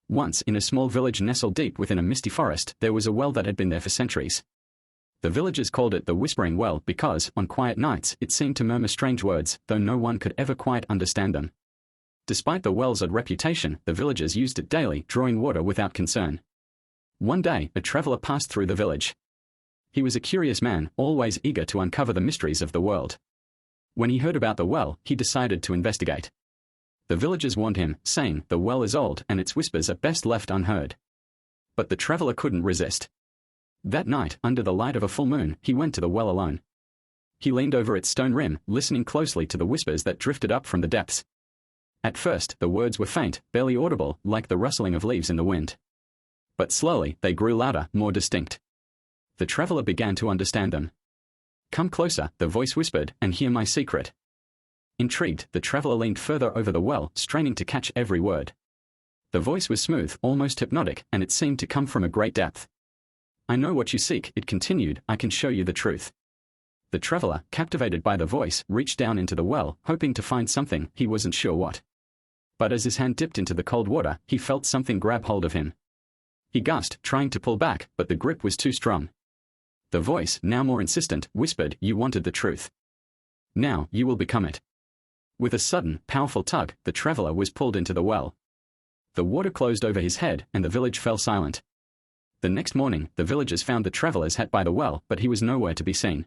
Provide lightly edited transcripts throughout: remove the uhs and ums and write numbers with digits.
Once, in a small village nestled deep within a misty forest, there was a well that had been there for centuries. The villagers called it the Whispering Well because, on quiet nights, it seemed to murmur strange words, though no one could ever quite understand them. Despite the well's odd reputation, the villagers used it daily, drawing water without concern. One day, a traveler passed through the village. He was a curious man, always eager to uncover the mysteries of the world. When he heard about the well, he decided to investigate. The villagers warned him, saying, "The well is old and its whispers are best left unheard." But the traveler couldn't resist. That night, under the light of a full moon, he went to the well alone. He leaned over its stone rim, listening closely to the whispers that drifted up from the depths. At first, the words were faint, barely audible, like the rustling of leaves in the wind. But slowly, they grew louder, more distinct. The traveler began to understand them. "Come closer," the voice whispered, "and hear my secret." Intrigued, the traveler leaned further over the well, straining to catch every word. The voice was smooth, almost hypnotic, and it seemed to come from a great depth. "I know what you seek," it continued, "I can show you the truth." The traveler, captivated by the voice, reached down into the well, hoping to find something, he wasn't sure what. But as his hand dipped into the cold water, he felt something grab hold of him. He gasped, trying to pull back, but the grip was too strong. The voice, now more insistent, whispered, "You wanted the truth. Now, you will become it." With a sudden, powerful tug, the traveler was pulled into the well. The water closed over his head, and the village fell silent. The next morning, the villagers found the traveler's hat by the well, but he was nowhere to be seen.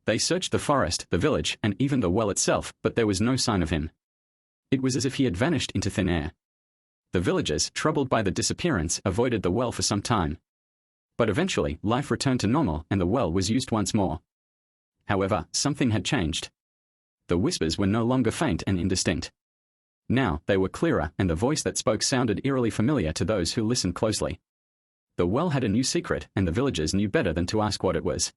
They searched the forest, the village, and even the well itself, but there was no sign of him. It was as if he had vanished into thin air. The villagers, troubled by the disappearance, avoided the well for some time. But eventually, life returned to normal, and the well was used once more. However, something had changed. The whispers were no longer faint and indistinct. Now, they were clearer, and the voice that spoke sounded eerily familiar to those who listened closely. The well had a new secret, and the villagers knew better than to ask what it was.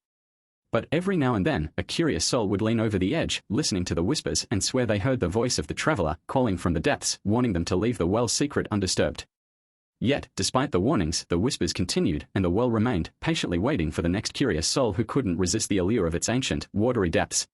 But every now and then, a curious soul would lean over the edge, listening to the whispers, and swear they heard the voice of the traveler, calling from the depths, warning them to leave the well's secret undisturbed. Yet, despite the warnings, the whispers continued, and the well remained, patiently waiting for the next curious soul who couldn't resist the allure of its ancient, watery depths.